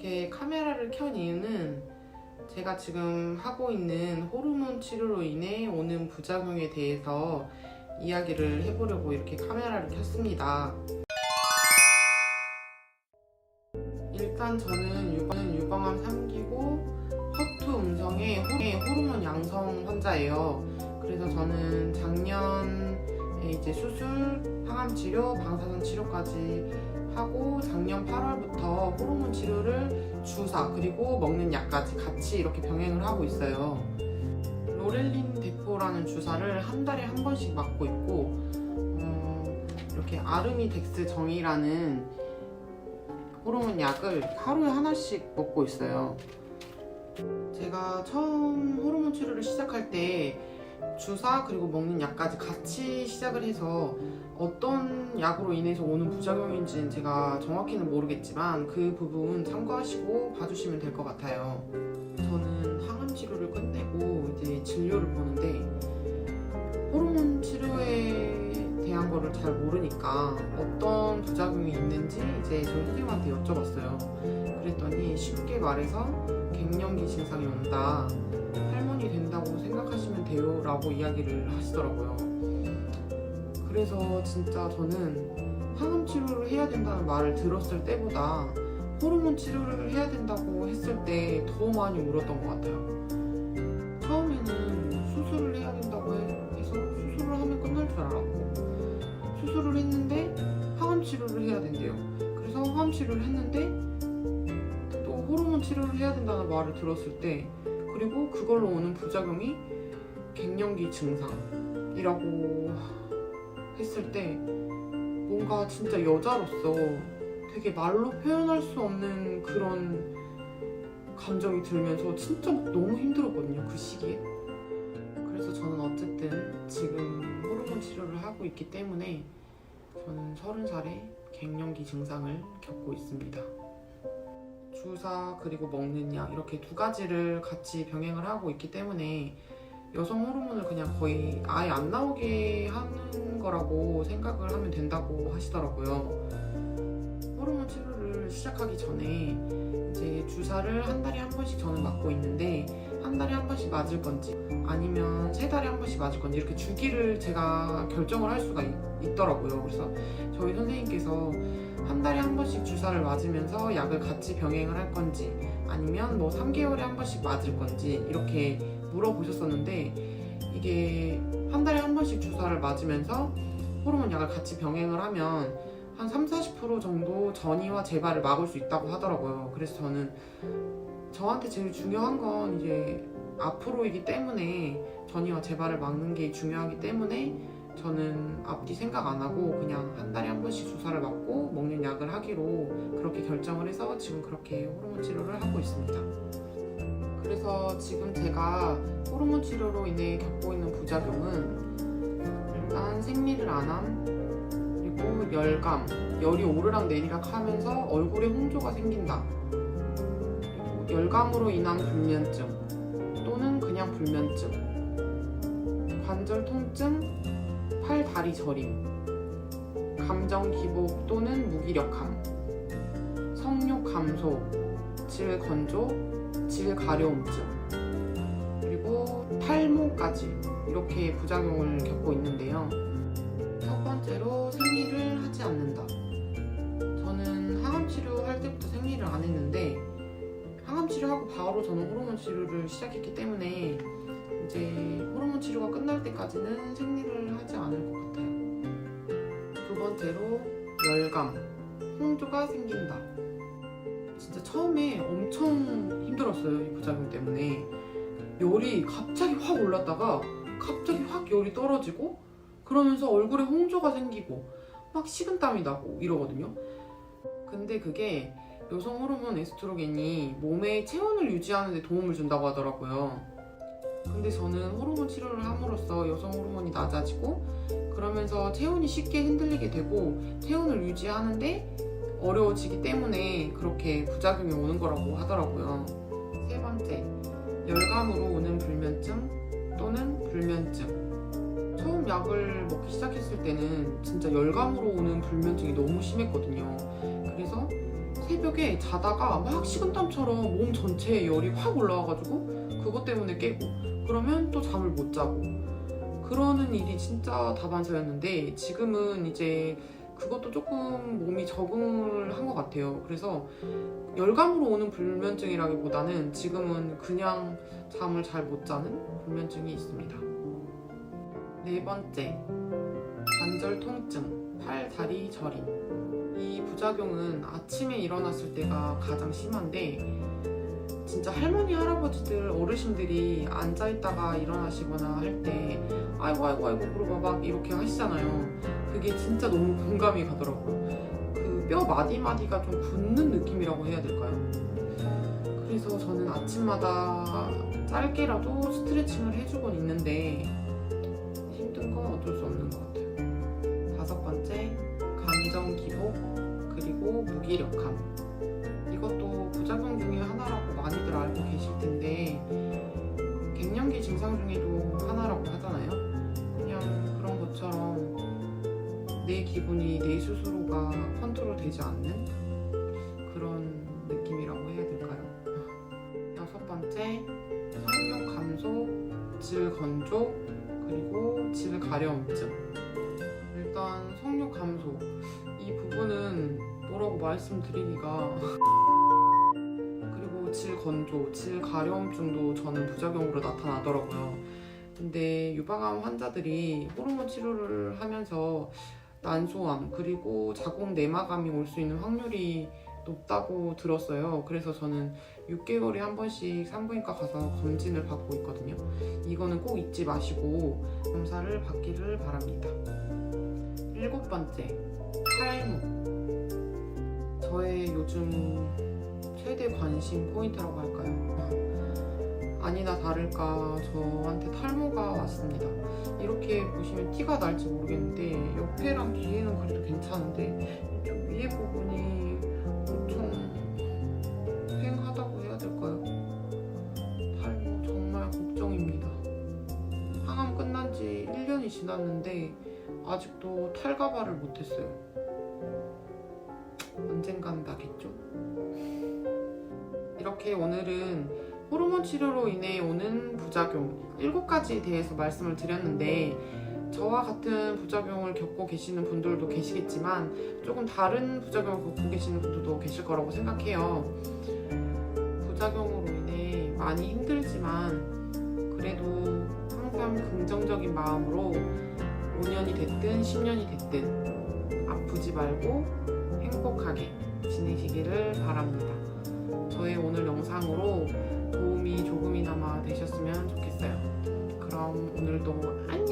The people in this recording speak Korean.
이렇게 카메라를 켠 이유는 제가 지금 하고 있는 호르몬 치료로 인해 오는 부작용에 대해서 이야기를 해보려고 이렇게 카메라를 켰습니다. 일단 저는 유방암 3기고 허투 음성의 호르몬 양성 환자예요. 그래서 저는 작년에 이제 수술, 항암 치료, 방사선 치료까지 하고 작년 8월부터 호르몬 치료를 주사 그리고 먹는 약까지 같이 이렇게 병행을 하고 있어요. 로렐린 데포라는 주사를 한 달에 한 번씩 맞고 있고 이렇게 아르미덱스 정이라는 호르몬 약을 하루에 하나씩 먹고 있어요. 제가 처음 호르몬 치료를 시작할 때 주사 그리고 먹는 약까지 같이 시작을 해서 어떤 약으로 인해서 오는 부작용인지는 제가 정확히는 모르겠지만 그 부분 참고하시고 봐주시면 될 것 같아요. 저는 항암 치료를 끝내고 이제 진료를 보는데 호르몬 치료에 대한 거를 잘 모르니까 어떤 부작용이 있는지 이제 저희 선생님한테 여쭤봤어요. 그랬더니 쉽게 말해서 갱년기 증상이 온다, 할머니 된다고 생각하시면 돼요 라고 이야기를 하시더라고요. 그래서 진짜 저는 항암 치료를 해야 된다는 말을 들었을 때보다 호르몬 치료를 해야 된다고 했을 때 더 많이 울었던 것 같아요. 처음에는 수술을 해야 된다고 해서 수술을 하면 끝날 줄 알았고, 수술을 했는데 항암 치료를 해야 된대요. 그래서 항암 치료를 했는데 또 호르몬 치료를 해야 된다는 말을 들었을 때, 그리고 그걸로 오는 부작용이 갱년기 증상이라고 했을 때 뭔가 진짜 여자로서 되게 말로 표현할 수 없는 그런 감정이 들면서 진짜 너무 힘들었거든요, 그 시기에. 그래서 저는 어쨌든 지금 호르몬 치료를 하고 있기 때문에 저는 30살에 갱년기 증상을 겪고 있습니다. 주사 그리고 먹는 약 이렇게 두 가지를 같이 병행을 하고 있기 때문에 여성 호르몬을 그냥 거의 아예 안 나오게 하는 거라고 생각을 하면 된다고 하시더라고요. 호르몬 치료를 시작하기 전에 이제 주사를 한 달에 한 번씩 저는 맞고 있는데, 한 달에 한 번씩 맞을 건지 아니면 3달에 한 번씩 맞을 건지 이렇게 주기를 제가 결정을 할 수가 있더라고요. 그래서 저희 선생님께서 한 달에 한 번씩 주사를 맞으면서 약을 같이 병행을 할 건지 아니면 뭐 3개월에 한 번씩 맞을 건지 이렇게 물어보셨었는데, 이게 한 달에 한 번씩 주사를 맞으면서 호르몬 약을 같이 병행을 하면 한 30-40% 정도 전이와 재발을 막을 수 있다고 하더라고요. 그래서 저는 저한테 제일 중요한 건 이제 앞으로이기 때문에 전이와 재발을 막는 게 중요하기 때문에 저는 앞뒤 생각 안 하고 그냥 한 달에 한 번씩 주사를 맞고 먹는 약을 하기로 그렇게 결정을 해서 지금 그렇게 호르몬 치료를 하고 있습니다. 그래서 지금 제가 호르몬 치료로 인해 겪고 있는 부작용은 일단 생리를 안 함, 그리고 열감, 열이 오르락 내리락 하면서 얼굴에 홍조가 생긴다, 그리고 열감으로 인한 불면증 또는 그냥 불면증, 관절 통증, 팔, 다리 저림, 감정 기복 또는 무기력함, 성욕 감소, 질 건조, 질 가려움증, 그리고 탈모까지 이렇게 부작용을 겪고 있는데요. 첫 번째로 생리를 하지 않는다. 저는 항암 치료할 때부터 생리를 안 했는데 항암 치료하고 바로 저는 호르몬 치료를 시작했기 때문에 이제 호르몬 치료가 끝날 때까지는 생리를 하지 않을 것 같아요. 두 번째로 열감, 홍조가 생긴다. 진짜 처음에 엄청 힘들었어요, 이 부작용 때문에. 열이 갑자기 확 올랐다가 갑자기 확 열이 떨어지고 그러면서 얼굴에 홍조가 생기고 막 식은땀이 나고 이러거든요. 근데 그게 여성 호르몬 에스트로겐이 몸의 체온을 유지하는 데 도움을 준다고 하더라고요. 근데 저는 호르몬 치료를 함으로써 여성 호르몬이 낮아지고 그러면서 체온이 쉽게 흔들리게 되고 체온을 유지하는데 어려워지기 때문에 그렇게 부작용이 오는 거라고 하더라고요. 세 번째, 열감으로 오는 불면증 또는 불면증. 처음 약을 먹기 시작했을 때는 진짜 열감으로 오는 불면증이 너무 심했거든요. 그래서 새벽에 자다가 막 식은땀처럼 몸 전체에 열이 확 올라와가지고 그것 때문에 깨고 그러면 또 잠을 못 자고 그러는 일이 진짜 다반사였는데 지금은 이제 그것도 조금 몸이 적응을 한 것 같아요. 그래서 열감으로 오는 불면증이라기보다는 지금은 그냥 잠을 잘 못 자는 불면증이 있습니다. 네 번째, 관절 통증, 팔, 다리 저림. 이 부작용은 아침에 일어났을 때가 가장 심한데 진짜 할머니, 할아버지들, 어르신들이 앉아있다가 일어나시거나 할 때 아이고 아이고 아이고 그러고 막 이렇게 하시잖아요. 그게 진짜 너무 공감이 가더라고요. 그 뼈 마디마디가 좀 굳는 느낌이라고 해야 될까요? 그래서 저는 아침마다 짧게라도 스트레칭을 해주곤 있는데 힘든 건 어쩔 수 없는 것 같아요. 다섯 번째, 감정 기복 그리고 무기력함. 이것도 부작용 중에 하나라고 많이들 알고 계실 텐데 갱년기 증상 중에도 하나라고 하잖아요. 그냥 그런 것처럼 내 기분이 내 스스로가 컨트롤 되지 않는 그런 느낌이라고 해야 될까요? 여섯 번째, 성욕 감소, 질 건조, 그리고 질 가려움증. 일단 성욕 감소 이 부분은 뭐라고 말씀드리기가 그리고 질 건조, 질 가려움증도 저는 부작용으로 나타나더라고요. 근데 유방암 환자들이 호르몬 치료를 하면서 난소암 그리고 자궁 내막암이 올 수 있는 확률이 높다고 들었어요. 그래서 저는 6개월에 한 번씩 산부인과 가서 검진을 받고 있거든요. 이거는 꼭 잊지 마시고 검사를 받기를 바랍니다. 일곱 번째, 탈모. 저의 요즘 최대 관심 포인트라고 할까요? 아니나 다를까 저한테 탈모가 왔습니다. 이렇게 보시면 티가 날지 모르겠는데 옆에랑 뒤에는 그래도 괜찮은데 이쪽 위에 부분이 엄청 휑하다고 해야 될까요? 탈모 정말 걱정입니다. 항암 끝난 지 1년이 지났는데 아직도 탈가발을 못했어요. 언젠간 나겠죠? 이렇게 오늘은 호르몬 치료로 인해 오는 부작용 7가지에 대해서 말씀을 드렸는데 저와 같은 부작용을 겪고 계시는 분들도 계시겠지만 조금 다른 부작용을 겪고 계시는 분들도 계실 거라고 생각해요. 부작용으로 인해 많이 힘들지만 그래도 항상 긍정적인 마음으로 5년이 됐든 10년이 됐든 아프지 말고 행복하게 지내시기를 바랍니다. 저의 오늘 영상으로 도움이 조금이나마 되셨으면 좋겠어요. 그럼 오늘도 안녕!